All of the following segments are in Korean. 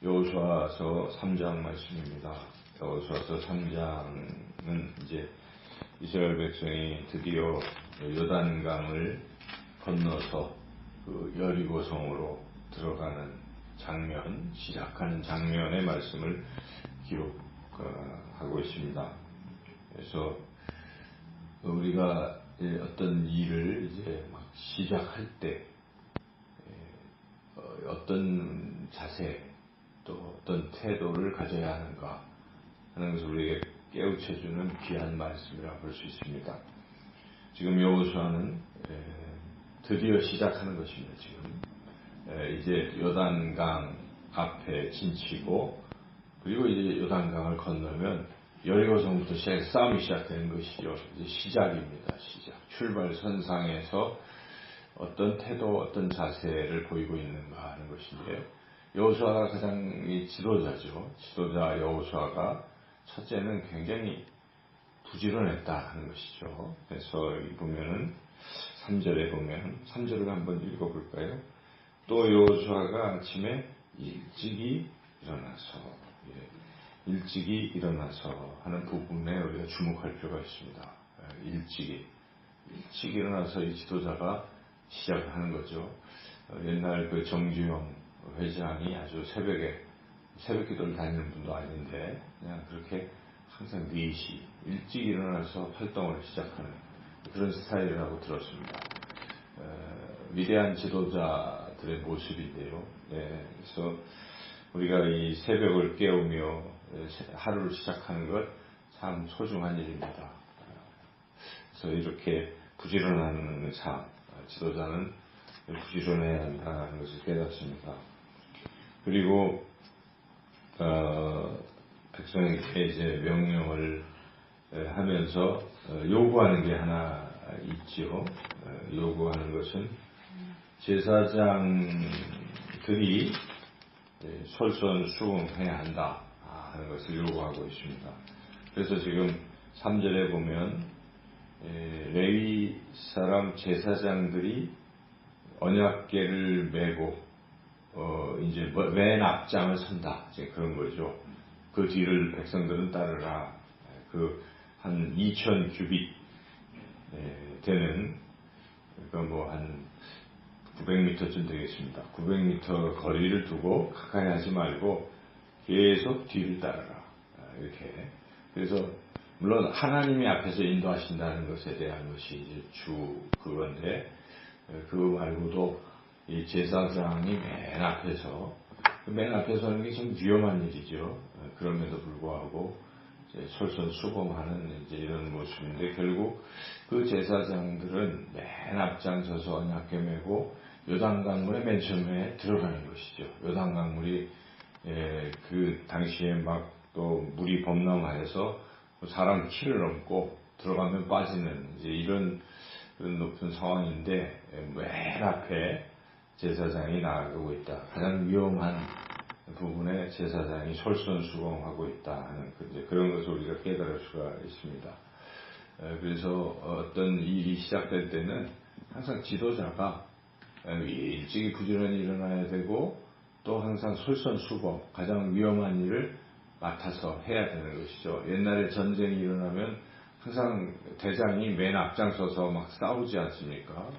여호수아서 3장 말씀입니다. 여호수아서 3장은 이제 이스라엘 백성이 드디어 요단강을 건너서 그 여리고 성으로 들어가는 장면, 시작하는 장면의 말씀을 기록하고 있습니다. 그래서 우리가 어떤 일을 이제 막 시작할 때 어떤 자세 또 어떤 태도를 가져야 하는가 하는 것을 우리에게 깨우쳐주는 귀한 말씀이라고 볼 수 있습니다. 지금 여호수아는 드디어 시작하는 것입니다. 지금 이제 요단강 앞에 진치고 그리고 이제 요단강을 건너면 여리고성부터 싸움이 시작되는 것이죠. 이제 시작입니다. 시작. 출발선상에서 어떤 태도, 어떤 자세를 보이고 있는가 하는 것인데요. 여호수아가 가장 지도자죠. 지도자 여호수아가 첫째는 굉장히 부지런했다 하는 것이죠. 그래서 보면은 3절에 보면 3절을 한번 읽어볼까요? 또 여호수아가 아침에 일찍이 일어나서 하는 부분에 우리가 주목할 필요가 있습니다. 일찍 일어나서 이 지도자가 시작을 하는 거죠. 옛날 그 정주영 회장이 아주 새벽 기도를 다니는 분도 아닌데 그냥 그렇게 항상 4시 일찍 일어나서 활동을 시작하는 그런 스타일이라고 들었습니다. 위대한 지도자들의 모습인데요. 그래서 우리가 이 새벽을 깨우며 하루를 시작하는 것 참 소중한 일입니다. 그래서 이렇게 부지런한 삶, 지도자는 부지런해야 한다는 것을 깨닫습니다. 그리고 백성에게 이제 명령을 하면서 요구하는 게 하나 있지요. 요구하는 것은 제사장들이 솔선수범해야 한다 하는 것을 요구하고 있습니다. 그래서 지금 3절에 보면 레위 사람 제사장들이 언약궤를 메고 이제 맨 앞장을 선다. 이제 그런 거죠. 그 뒤를 백성들은 따르라. 그 한 2,000 규빗 되는 그러니까 뭐 한 900m쯤 되겠습니다. 900m 거리를 두고 가까이 하지 말고 계속 뒤를 따르라. 이렇게. 그래서 물론 하나님이 앞에서 인도하신다는 것에 대한 것이 이제 그건데 그거 말고도 이 제사장이 맨 앞에서 하는 게 좀 위험한 일이죠. 그럼에도 불구하고 이제 솔선수범하는 이제 이런 모습인데 결국 그 제사장들은 맨 앞장서서 언약궤 메고 요단강물에 맨 처음에 들어가는 것이죠. 요단강물이 그 당시에 막 또 물이 범람하여서 사람 키를 넘고 들어가면 빠지는 이제 이런 높은 상황인데 맨 앞에 제사장이 나아가고 있다. 가장 위험한 부분에 제사장이 솔선수범하고 있다 하는 그런 것을 우리가 깨달을 수가 있습니다. 그래서 어떤 일이 시작될 때는 항상 지도자가 일찍이 부지런히 일어나야 되고 또 항상 솔선수범 가장 위험한 일을 맡아서 해야 되는 것이죠. 옛날에 전쟁이 일어나면 항상 대장이 맨 앞장서서 막 싸우지 않습니까?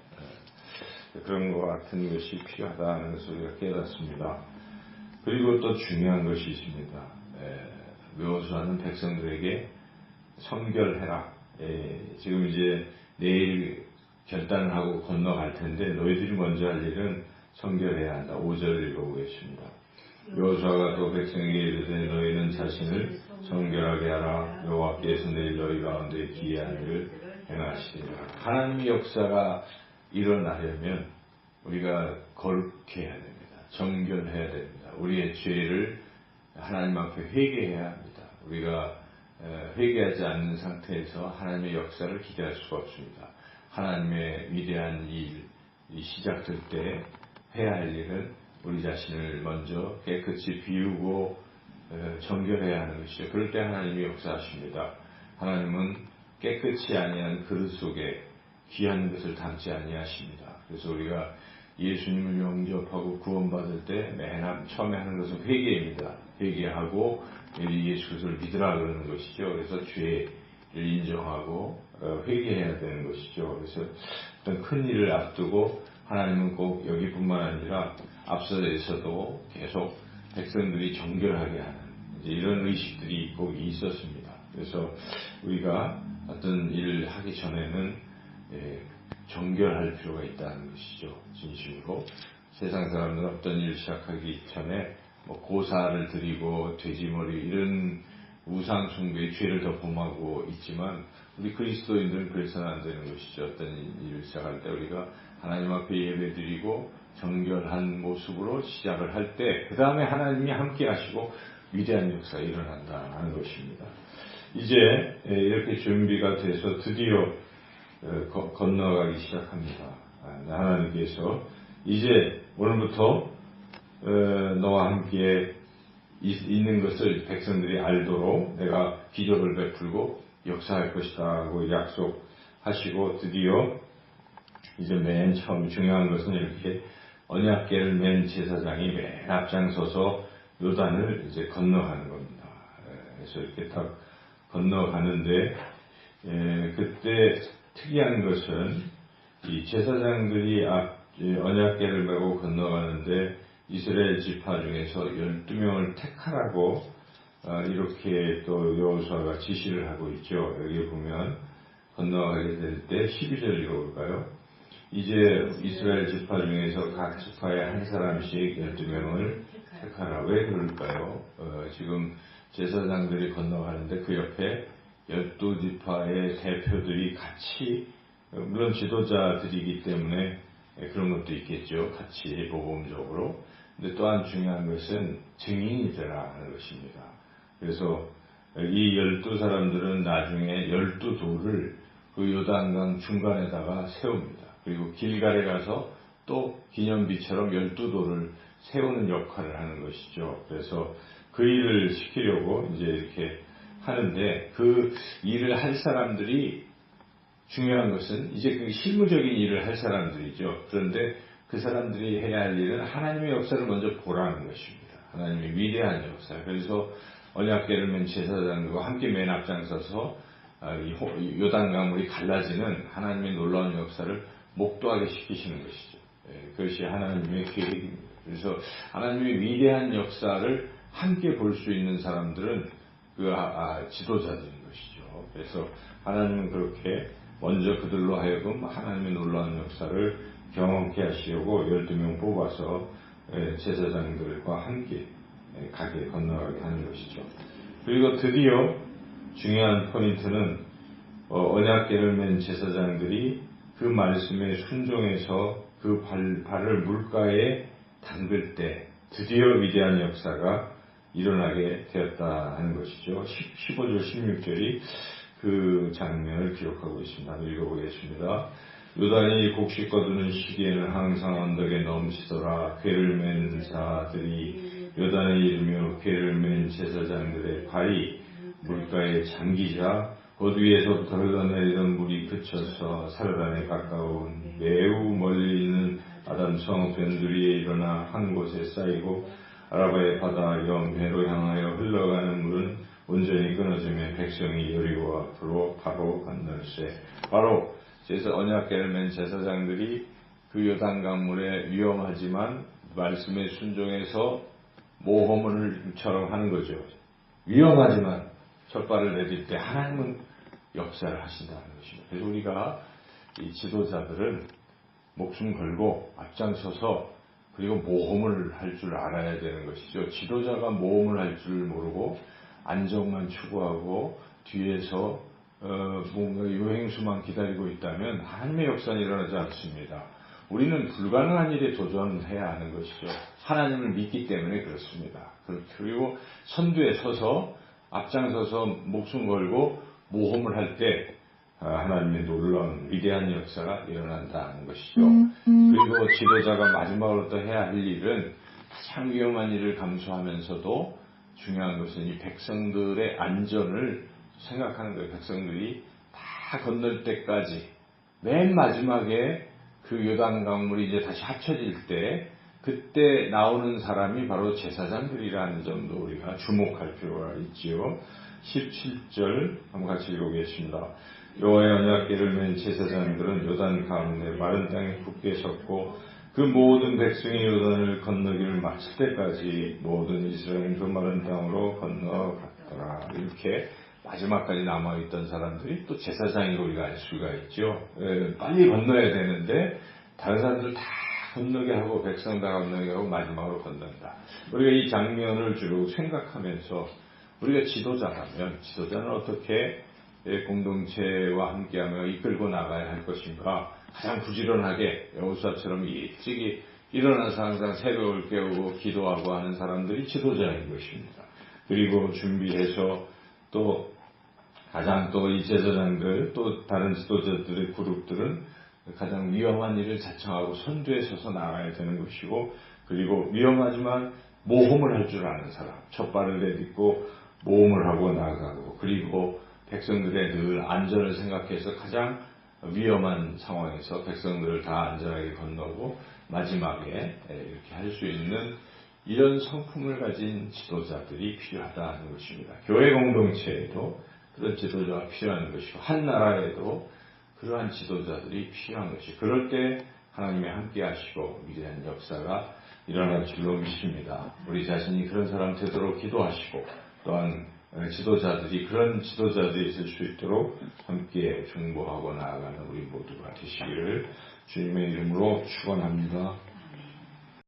그런 것 같은 것이 필요하다는 것을 우리가 깨닫습니다. 그리고 또 중요한 것이 있습니다. 여호수아는 백성들에게 성결해라. 지금 이제 내일 결단을 하고 건너갈 텐데 너희들이 먼저 할 일은 성결해야 한다. 5절 읽어보겠습니다. 여호수아가 또 백성에게 이르되 너희는 자신을 성결하게 하라. 여호와께서 내일 너희 가운데 기이한 일을 행하시리라. 하나님의 역사가 일어나려면 우리가 거룩해야 됩니다. 정결해야 됩니다. 우리의 죄를 하나님 앞에 회개해야 합니다. 우리가 회개하지 않는 상태에서 하나님의 역사를 기대할 수가 없습니다. 하나님의 위대한 일이 시작될 때 해야 할 일은 우리 자신을 먼저 깨끗이 비우고 정결해야 하는 것이죠. 그럴 때 하나님이 역사하십니다. 하나님은 깨끗이 아니한 그릇 속에 귀한 것을 담지 아니하십니다. 그래서 우리가 예수님을 영접하고 구원받을 때 맨 처음에 하는 것은 회개입니다. 회개하고 예수 그리스도를 믿으라 그러는 것이죠. 그래서 죄를 인정하고 회개해야 되는 것이죠. 그래서 어떤 큰 일을 앞두고 하나님은 꼭 여기뿐만 아니라 앞서서도 계속 백성들이 정결하게 하는 이런 의식들이 꼭 있었습니다. 그래서 우리가 어떤 일을 하기 전에는 정결할 필요가 있다는 것이죠. 진심으로. 세상 사람들은 어떤 일을 시작하기 전에 고사를 드리고 돼지머리 이런 우상 숭배의 죄를 더 범하고 있지만 우리 그리스도인들은 그래서는 안 되는 것이죠. 어떤 일을 시작할 때 우리가 하나님 앞에 예배드리고 정결한 모습으로 시작을 할 때 그 다음에 하나님이 함께 하시고 위대한 역사가 일어난다는 것입니다. 이제 이렇게 준비가 돼서 드디어 건너가기 시작합니다. 하나님께서 이제 오늘부터 너와 함께 있는 것을 백성들이 알도록 내가 기적을 베풀고 역사할 것이라고 약속하시고 드디어 이제 맨 처음 중요한 것은 이렇게 언약궤를 맨 제사장이 맨 앞장서서 요단을 이제 건너가는 겁니다. 그래서 이렇게 딱 건너가는데 그때 특이한 것은 이 제사장들이 언약궤를 메고 건너가는데 이스라엘 지파 중에서 12명을 택하라고 이렇게 또 여호수아가 지시를 하고 있죠. 여기 보면 건너가게 될 때 12절 읽어볼까요? 이제 이스라엘 지파 중에서 각 지파에 한 사람씩 12명을 택하라. 왜 그럴까요? 지금 제사장들이 건너가는데 그 옆에 12지파의 대표들이 같이 물론 지도자들이기 때문에 그런 것도 있겠죠. 같이 모범적으로. 근데 또한 중요한 것은 증인이 되라 하는 것입니다. 그래서 이 12사람들은 나중에 12돌을 그 요단강 중간에다가 세웁니다. 그리고 길갈에 가서 또 기념비처럼 12돌을 세우는 역할을 하는 것이죠. 그래서 그 일을 시키려고 이제 이렇게 하는데 그 일을 할 사람들이 중요한 것은 이제 그 실무적인 일을 할 사람들이죠. 그런데 그 사람들이 해야 할 일은 하나님의 역사를 먼저 보라는 것입니다. 하나님의 위대한 역사. 그래서 언약궤를 맨 제사장들과 함께 맨 앞장서서 요단강물이 갈라지는 하나님의 놀라운 역사를 목도하게 시키시는 것이죠. 그것이 하나님의 계획입니다. 그래서 하나님의 위대한 역사를 함께 볼 수 있는 사람들은 그 지도자들인 것이죠. 그래서 하나님은 그렇게 먼저 그들로 하여금 하나님의 놀라운 역사를 경험케 하시려고 12명 뽑아서 제사장들과 함께 건너가게 하는 것이죠. 그리고 드디어 중요한 포인트는 언약궤를 맨 제사장들이 그 말씀에 순종해서 그 발을 물가에 담글 때 드디어 위대한 역사가 일어나게 되었다 하는 것이죠. 15절 16절이 그 장면을 기록하고 있습니다. 한번 읽어보겠습니다. 요단이 곡식 거두는 시기에는 항상 언덕에 넘치더라. 궤를 맨 자들이 요단에 이르며 궤를 맨 제사장들의 발이 물가에 잠기자 곧 위에서부터 흘러내리던 물이 그쳐서 사르단에 가까운 매우 멀리 있는 아담성 변두리에 일어나 한 곳에 쌓이고 아라바의 바다 영해로 향하여 흘러가는 물은 온전히 끊어지며 백성이 여리고 앞으로 바로 건널세. 바로 언약궤를 맨 제사장들이 그 요단강물에 위험하지만 말씀에 순종해서 모험을처럼 하는 거죠. 위험하지만 첫 발을 내딜 때 하나님은 역사를 하신다는 것입니다. 그래서 우리가 이 지도자들은 목숨 걸고 앞장서서 그리고 모험을 할 줄 알아야 되는 것이죠. 지도자가 모험을 할 줄 모르고 안정만 추구하고 뒤에서 뭔가 요행수만 기다리고 있다면 하나님의 역사는 일어나지 않습니다. 우리는 불가능한 일에 도전해야 하는 것이죠. 하나님을 믿기 때문에 그렇습니다. 그리고 선두에 서서 앞장서서 목숨 걸고 모험을 할 때 하나님의 놀라운 위대한 역사가 일어난다는 것이죠. 그리고 지도자가 마지막으로 또 해야 할 일은 가장 위험한 일을 감수하면서도 중요한 것은 이 백성들의 안전을 생각하는 거예요. 백성들이 다 건널 때까지 맨 마지막에 그 요단 강물이 이제 다시 합쳐질 때 그때 나오는 사람이 바로 제사장들이라는 점도 우리가 주목할 필요가 있지요. 17절 한번 같이 읽어보겠습니다. 여호와의 언약궤를 맨 제사장들은 요단 가운데 마른 땅에 굳게 섰고 그 모든 백성이 요단을 건너기를 마칠 때까지 모든 이스라엘은 그 마른 땅으로 건너갔더라. 이렇게 마지막까지 남아있던 사람들이 또 제사장이라고 우리가 알 수가 있죠. 빨리 건너야 되는데 다른 사람들 다 건너게 하고 백성 다 건너게 하고 마지막으로 건넌다. 우리가 이 장면을 주로 생각하면서 우리가 지도자는 어떻게 공동체와 함께하며 이끌고 나가야 할 것인가. 가장 부지런하게 여호수아처럼 일찍이 일어나서 항상 새벽을 깨우고 기도하고 하는 사람들이 지도자인 것입니다. 그리고 준비해서 또 가장 또 이 제사장들 또 다른 지도자들의 그룹들은 가장 위험한 일을 자청하고 선두에 서서 나가야 되는 것이고, 그리고 위험하지만 모험을 할 줄 아는 사람, 첫 발을 내딛고 모험을 하고 나가고, 그리고 백성들의 늘 안전을 생각해서 가장 위험한 상황에서 백성들을 다 안전하게 건너고 마지막에 이렇게 할 수 있는 이런 성품을 가진 지도자들이 필요하다는 것입니다. 교회 공동체에도 그런 지도자가 필요한 것이고 한 나라에도 그러한 지도자들이 필요한 것이, 그럴 때 하나님이 함께 하시고 위대한 역사가 일어날 줄로 믿습니다. 우리 자신이 그런 사람 되도록 기도하시고 또한 지도자들이 그런 지도자들이 있을 수 있도록 함께 중보하고 나아가는 우리 모두가 되시기를 주님의 이름으로 축원합니다.